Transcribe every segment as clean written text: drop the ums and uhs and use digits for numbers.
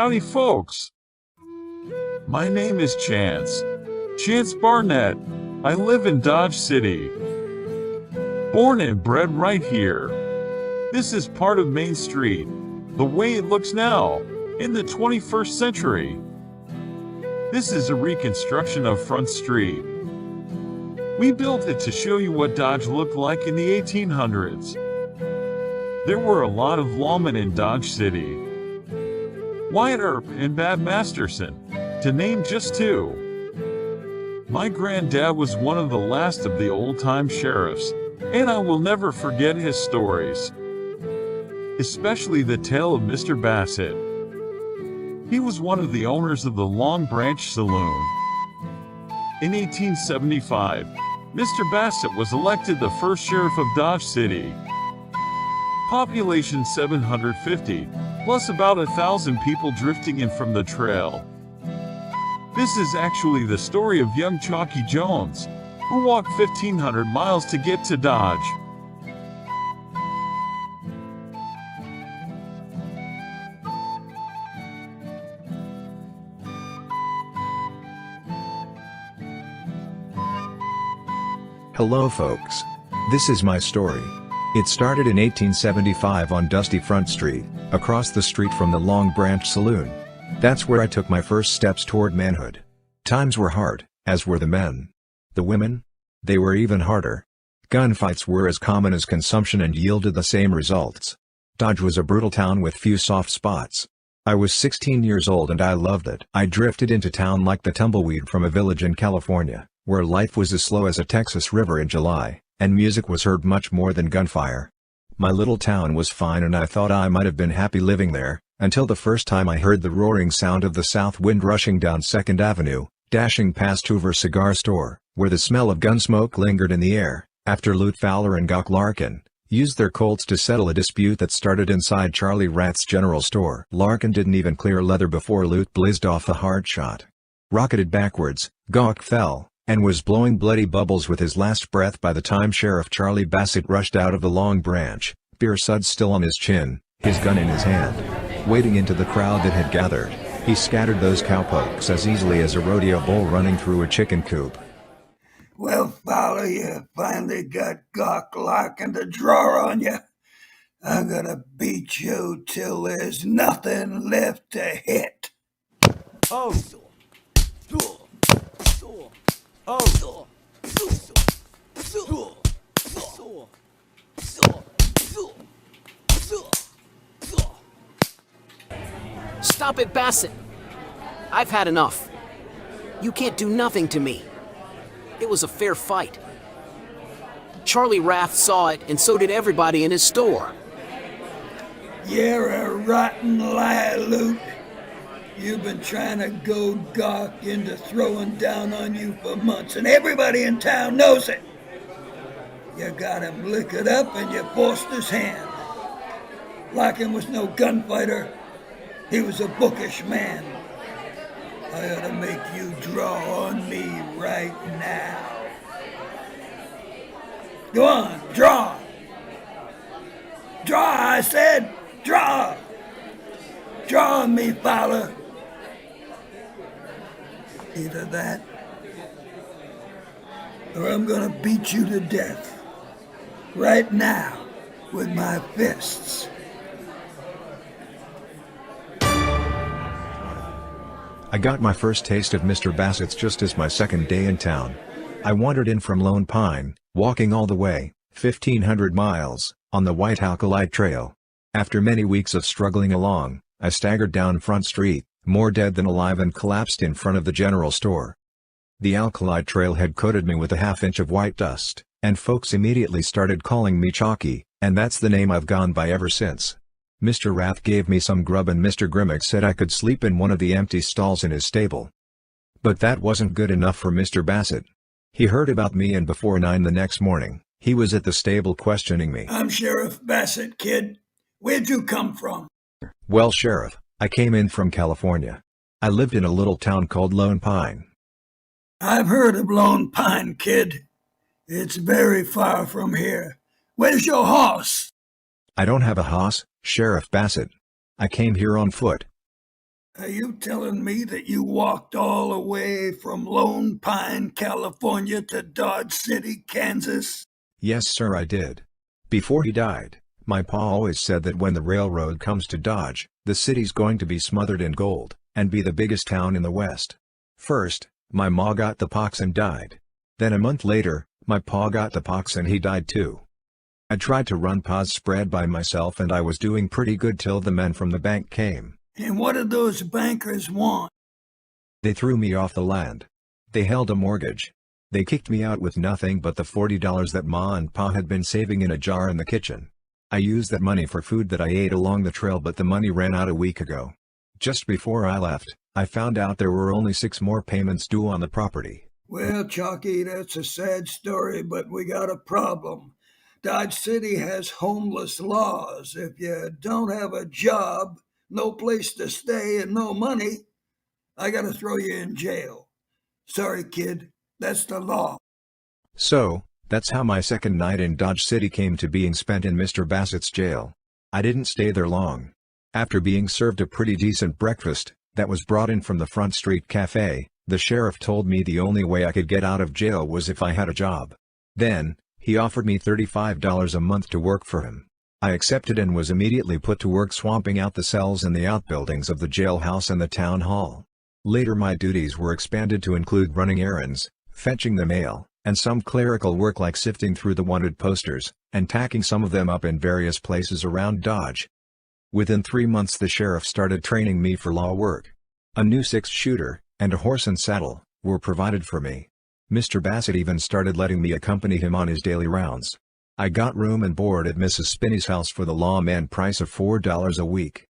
Howdy folks! My name is Chance Barnett. I live in Dodge City. Born and bred right here. This is part of Main Street, the way it looks now, in the 21st century. This is a reconstruction of Front Street. We built it to show you what Dodge looked like in the 1800s. There were a lot of lawmen in Dodge City. Wyatt Earp and Bab Masterson, to name just two. My granddad was one of the last of the old-time sheriffs, and I will never forget his stories. Especially the tale of Mr. Bassett. He was one of the owners of the Long Branch Saloon. In 1875, Mr. Bassett was elected the first sheriff of Dodge City. Population 750, plus about 1,000 people drifting in from the trail. This is actually the story of young Chalky Jones, who walked 1,500 miles to get to Dodge. Hello folks. This is my story. It started in 1875 on dusty Front Street, across the street from the Long Branch Saloon. That's where I took my first steps toward manhood. Times were hard, as were the men. The women? They were even harder. Gunfights were as common as consumption and yielded the same results. Dodge was a brutal town with few soft spots. I was 16 years old and I loved it. I drifted into town like the tumbleweed from a village in California, where life was as slow as a Texas river in July, and music was heard much more than gunfire. My little town was fine and I thought I might have been happy living there, until the first time I heard the roaring sound of the south wind rushing down 2nd Avenue, dashing past Hoover's cigar store, where the smell of gun smoke lingered in the air, after Lute Fowler and Gawk Larkin used their Colts to settle a dispute that started inside Charlie Rath's general store. Larkin didn't even clear leather before Lute blizzed off a hard shot. Rocketed backwards, Gawk fell, and was blowing bloody bubbles with his last breath by the time Sheriff Charlie Bassett rushed out of the Long Branch, beer suds still on his chin, his gun in his hand. Wading into the crowd that had gathered, he scattered those cowpokes as easily as a rodeo bull running through a chicken coop. Well, Fowler, you finally got Gawk Larkin to draw on you. I'm gonna beat you till there's nothing left to hit. Oh! Stop it, Bassett. I've had enough. You can't do nothing to me. It was a fair fight. Charlie Rath saw it, and so did everybody in his store. You're a rotten liar, Lute. You've been trying to goad Gawk into throwing down on you for months, and everybody in town knows it. You got him liquored up and you forced his hand. Larkin was no gunfighter. He was a bookish man. I ought to make you draw on me right now. Go on, draw. Draw, I said. Draw. Draw on me, Fowler. Either that, or I'm gonna beat you to death. Right now, with my fists. I got my first taste of Mr. Bassett's just as my second day in town. I wandered in from Lone Pine, walking all the way, 1,500 miles, on the White Alkali Trail. After many weeks of struggling along, I staggered down Front Street, more dead than alive, and collapsed in front of the general store. The Alkali Trail had coated me with a half-inch of white dust, and folks immediately started calling me Chalky, and that's the name I've gone by ever since. Mr. Rath gave me some grub and Mr. Grimmick said I could sleep in one of the empty stalls in his stable. But that wasn't good enough for Mr. Bassett. He heard about me and before 9 the next morning, he was at the stable questioning me. I'm Sheriff Bassett, kid. Where'd you come from? Well, Sheriff, I came in from California. I lived in a little town called Lone Pine. I've heard of Lone Pine, kid. It's very far from here. Where's your horse? I don't have a hoss, Sheriff Bassett. I came here on foot. Are you telling me that you walked all the way from Lone Pine, California to Dodge City, Kansas? Yes, sir, I did. Before he died, my pa always said that when the railroad comes to Dodge, the city's going to be smothered in gold, and be the biggest town in the West. First, my ma got the pox and died. Then a month later, my pa got the pox and he died too. I tried to run pa's spread by myself and I was doing pretty good till the men from the bank came. And what did those bankers want? They threw me off the land. They held a mortgage. They kicked me out with nothing but the $40 that ma and pa had been saving in a jar in the kitchen. I used that money for food that I ate along the trail, but the money ran out a week ago. Just before I left, I found out there were only 6 more payments due on the property. Well, Chalky, that's a sad story, but we got a problem. Dodge City has homeless laws. If you don't have a job, no place to stay, and no money, I gotta throw you in jail. Sorry, kid, that's the law. So, that's how my second night in Dodge City came to being spent in Mr. Bassett's jail. I didn't stay there long. After being served a pretty decent breakfast, that was brought in from the Front Street Cafe, the sheriff told me the only way I could get out of jail was if I had a job. Then, he offered me $35 a month to work for him. I accepted and was immediately put to work swamping out the cells in the outbuildings of the jailhouse and the town hall. Later my duties were expanded to include running errands, fetching the mail, and some clerical work like sifting through the wanted posters, and tacking some of them up in various places around Dodge. Within 3 months the sheriff started training me for law work. A new 6-shooter, and a horse and saddle, were provided for me. Mr. Bassett even started letting me accompany him on his daily rounds. I got room and board at Mrs. Spinney's house for the lawman price of $4 a week.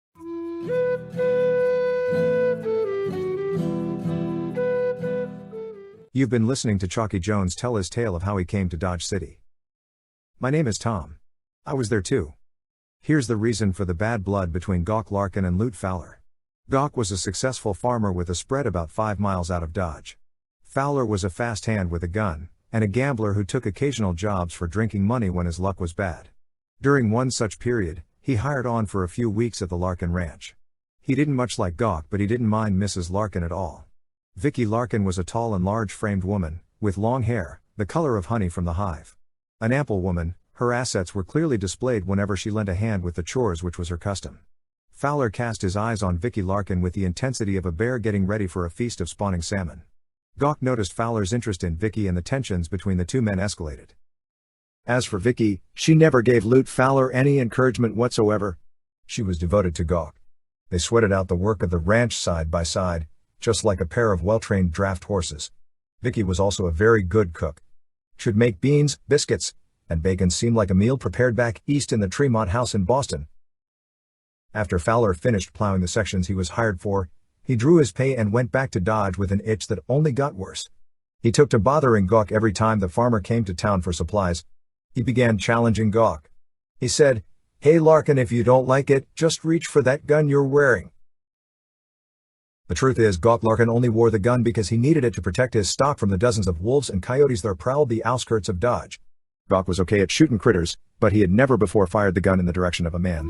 You've been listening to Chalky Jones tell his tale of how he came to Dodge City. My name is Tom. I was there too. Here's the reason for the bad blood between Gawk Larkin and Lute Fowler. Gawk was a successful farmer with a spread about 5 miles out of Dodge. Fowler was a fast hand with a gun, and a gambler who took occasional jobs for drinking money when his luck was bad. During one such period, he hired on for a few weeks at the Larkin Ranch. He didn't much like Gawk, but he didn't mind Mrs. Larkin at all. Vicky Larkin was a tall and large-framed woman, with long hair, the color of honey from the hive. An ample woman, her assets were clearly displayed whenever she lent a hand with the chores, which was her custom. Fowler cast his eyes on Vicky Larkin with the intensity of a bear getting ready for a feast of spawning salmon. Gawk noticed Fowler's interest in Vicky, and the tensions between the two men escalated. As for Vicky, she never gave Lute Fowler any encouragement whatsoever. She was devoted to Gawk. They sweated out the work of the ranch side by side, just like a pair of well-trained draft horses. Vicky was also a very good cook. She'd make beans, biscuits, and bacon seem like a meal prepared back east in the Tremont house in Boston. After Fowler finished plowing the sections he was hired for, he drew his pay and went back to Dodge with an itch that only got worse. He took to bothering Gawk every time the farmer came to town for supplies. He began challenging Gawk. He said, "Hey Larkin, if you don't like it, just reach for that gun you're wearing." The truth is, Gawk Larkin only wore the gun because he needed it to protect his stock from the dozens of wolves and coyotes that prowled the outskirts of Dodge. Gawk was okay at shooting critters, but he had never before fired the gun in the direction of a man.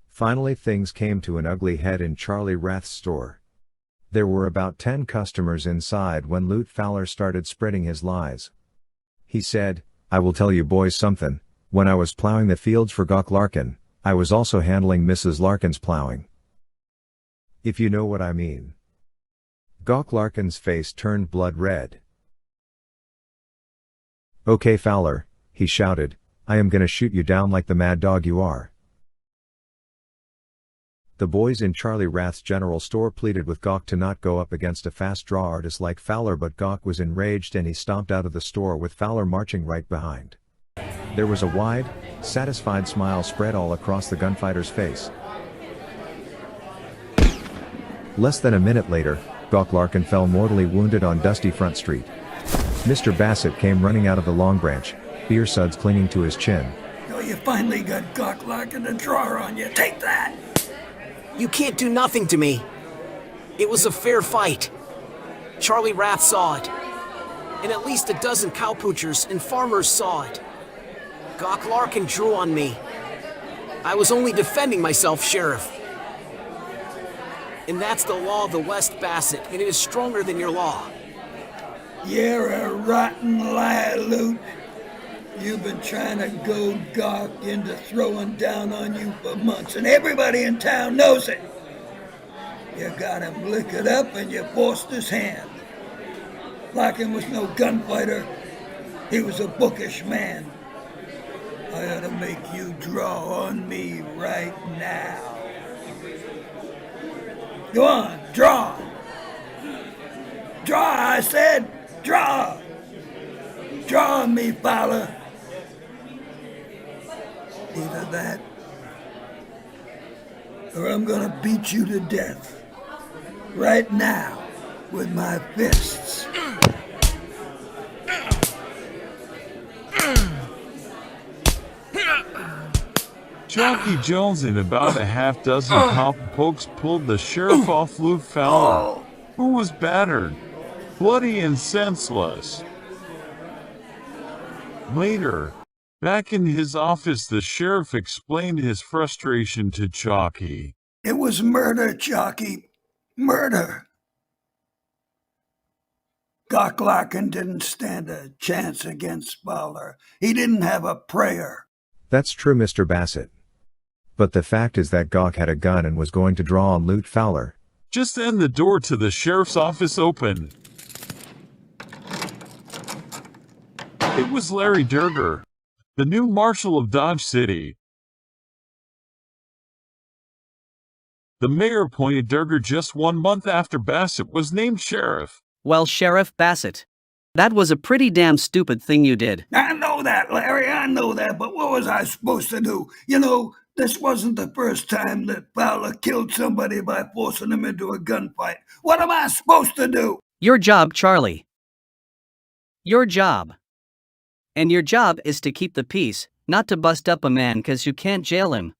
Finally, things came to an ugly head in Charlie Rath's store. There were about 10 customers inside when Lute Fowler started spreading his lies. He said, "I will tell you boys something, when I was plowing the fields for Gawk Larkin, I was also handling Mrs. Larkin's plowing. If you know what I mean." Gawk Larkin's face turned blood red. "Okay Fowler," he shouted, "I am gonna shoot you down like the mad dog you are." The boys in Charlie Rath's general store pleaded with Gawk to not go up against a fast draw artist like Fowler, but Gawk was enraged and he stomped out of the store with Fowler marching right behind. There was a wide, satisfied smile spread all across the gunfighter's face. Less than a minute later, Gawk Larkin fell mortally wounded on dusty Front Street. Mr. Bassett came running out of the Long Branch, beer suds clinging to his chin. Oh, you finally got Gawk Larkin the drawer on you. Take that! You can't do nothing to me. It was a fair fight. Charlie Rath saw it. and at least a dozen cowpoochers and farmers saw it. Gawk Larkin drew on me. I was only defending myself, Sheriff. And that's the law of the West, Bassett, and it is stronger than your law. You're a rotten liar, Loot. You've been trying to goad Gawk into throwing down on you for months, and everybody in town knows it. You got him liquored up and you forced his hand. Larkin was no gunfighter. He was a bookish man. I ought to make you draw on me right now. Go on, draw. Draw, I said. Draw. Draw on me, Fowler. Either that, or I'm gonna beat you to death. Right now, with my fists. Chalky Jones and about a half dozen cowpokes pulled the sheriff off Luke Fowler, who was battered, bloody and senseless. Later, back in his office, the sheriff explained his frustration to Chalky. It was murder, Chalky. Murder. Gawk Larkin didn't stand a chance against Fowler. He didn't have a prayer. That's true, Mr. Bassett. But the fact is that Gawk had a gun and was going to draw on Lute Fowler. Just then the door to the sheriff's office opened. It was Larry Durger, the new marshal of Dodge City. The mayor appointed Durger just 1 month after Bassett was named sheriff. Well, Sheriff Bassett, that was a pretty damn stupid thing you did. I know that, Larry, I know that, but what was I supposed to do? You know, this wasn't the first time that Fowler killed somebody by forcing him into a gunfight. What am I supposed to do? Your job, Charlie. Your job. And your job is to keep the peace, not to bust up a man 'cause you can't jail him.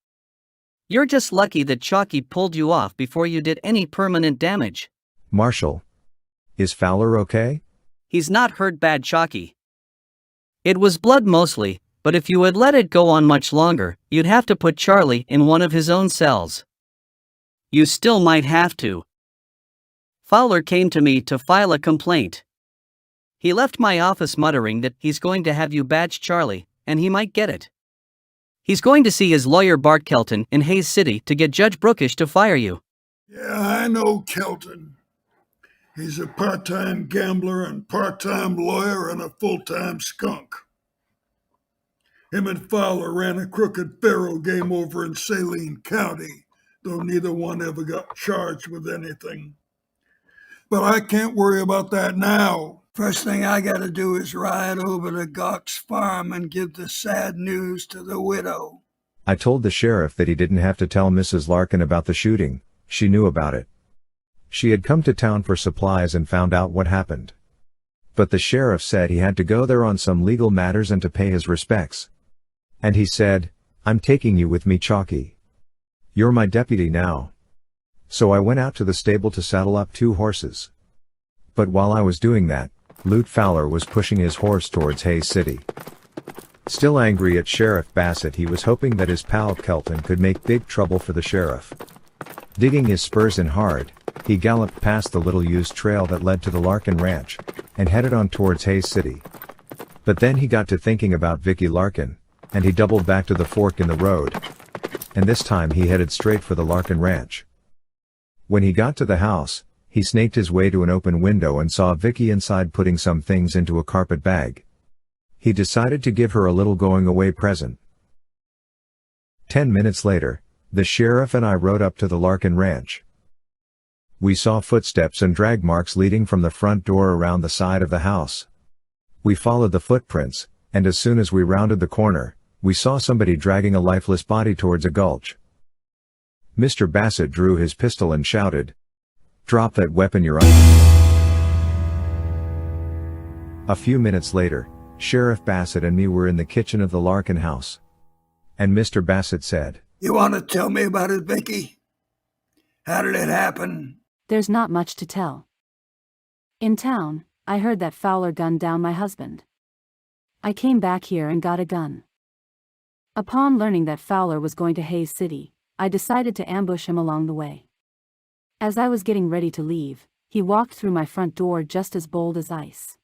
You're just lucky that Chalky pulled you off before you did any permanent damage. Marshal, is Fowler okay? He's not hurt bad, Chalky. It was blood mostly, but if you had let it go on much longer, you'd have to put Charlie in one of his own cells. You still might have to. Fowler came to me to file a complaint. He left my office muttering that he's going to have you badge Charlie, and he might get it. He's going to see his lawyer Bart Kelton in Hayes City to get Judge Brookish to fire you. Yeah, I know Kelton. He's a part-time gambler and part-time lawyer and a full-time skunk. Him and Fowler ran a crooked faro game over in Saline County, though neither one ever got charged with anything. But I can't worry about that now. First thing I gotta do is ride over to Gawk's farm and give the sad news to the widow. I told the sheriff that he didn't have to tell Mrs. Larkin about the shooting. She knew about it. She had come to town for supplies and found out what happened. But the sheriff said he had to go there on some legal matters and to pay his respects. And he said, "I'm taking you with me, Chalky. You're my deputy now." So I went out to the stable to saddle up 2 horses. But while I was doing that, Lute Fowler was pushing his horse towards Hayes City. Still angry at Sheriff Bassett, he was hoping that his pal Kelton could make big trouble for the sheriff. Digging his spurs in hard, he galloped past the little-used trail that led to the Larkin Ranch, and headed on towards Hayes City. But then he got to thinking about Vicky Larkin, and he doubled back to the fork in the road. And this time he headed straight for the Larkin Ranch. When he got to the house, he snaked his way to an open window and saw Vicky inside putting some things into a carpet bag. He decided to give her a little going-away present. 10 minutes later, the sheriff and I rode up to the Larkin Ranch. We saw footsteps and drag marks leading from the front door around the side of the house. We followed the footprints, and as soon as we rounded the corner, we saw somebody dragging a lifeless body towards a gulch. Mr. Bassett drew his pistol and shouted, "Drop that weapon, you're under." A few minutes later, Sheriff Bassett and me were in the kitchen of the Larkin house. And Mr. Bassett said, You want to tell me about it, Vicky? How did it happen? There's not much to tell. In town, I heard that Fowler gunned down my husband. I came back here and got a gun. Upon learning that Fowler was going to Hayes City, I decided to ambush him along the way. As I was getting ready to leave, he walked through my front door just as bold as ice.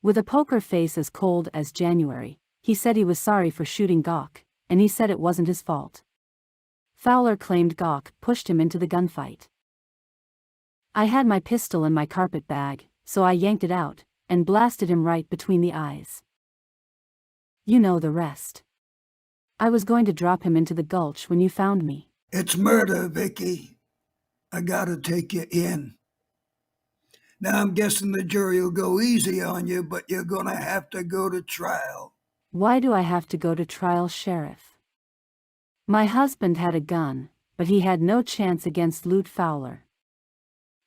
With a poker face as cold as January, he said he was sorry for shooting Gawk, and he said it wasn't his fault. Fowler claimed Gawk pushed him into the gunfight. I had my pistol in my carpet bag, so I yanked it out, and blasted him right between the eyes. You know the rest. I was going to drop him into the gulch when you found me. It's murder, Vicky. I gotta take you in. Now I'm guessing the jury will go easy on you, but you're gonna have to go to trial. Why do I have to go to trial, Sheriff? My husband had a gun, but he had no chance against Lute Fowler.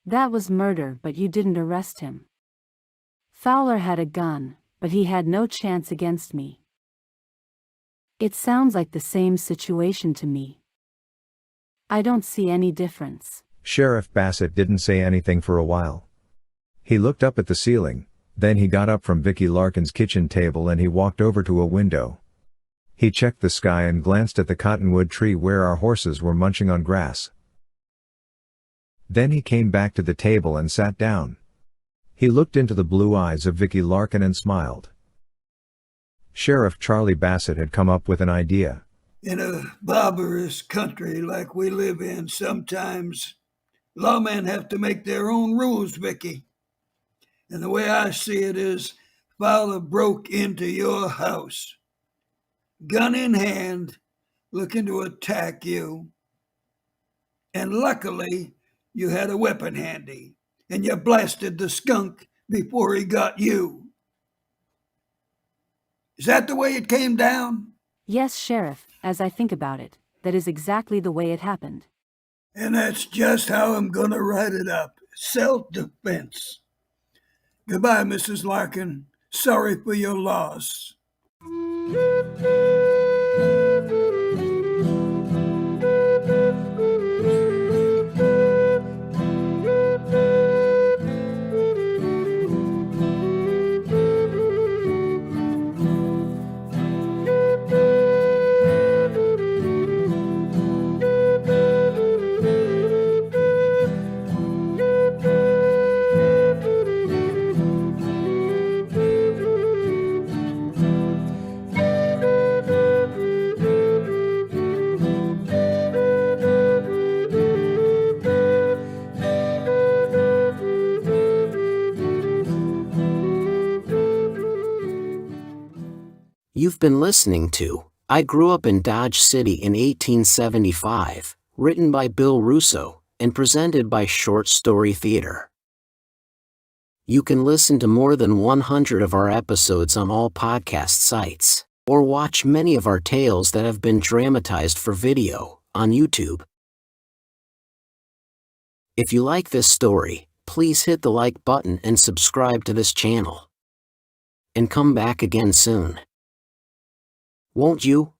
That was murder, but you didn't arrest him. Fowler had a gun, but he had no chance against me. It sounds like the same situation to me. I don't see any difference. Sheriff Bassett didn't say anything for a while. He looked up at the ceiling, then he got up from Vicky Larkin's kitchen table and he walked over to a window. He checked the sky and glanced at the cottonwood tree where our horses were munching on grass. Then he came back to the table and sat down. He looked into the blue eyes of Vicky Larkin and smiled. Sheriff Charlie Bassett had come up with an idea. In a barbarous country like we live in, sometimes lawmen have to make their own rules, Vicky. And the way I see it is, Fowler broke into your house, gun in hand, looking to attack you. And luckily, you had a weapon handy, and you blasted the skunk before he got you. Is that the way it came down? Yes, Sheriff, as I think about it, that is exactly the way it happened. And that's just how I'm going to write it up. Self-defense. Goodbye, Mrs. Larkin. Sorry for your loss. You've been listening to I Grew Up in Dodge City in 1875, written by Bill Russo, and presented by Short Story Theater. You can listen to more than 100 of our episodes on all podcast sites, or watch many of our tales that have been dramatized for video on YouTube. If you like this story, please hit the like button and subscribe to this channel. And come back again soon. Won't you?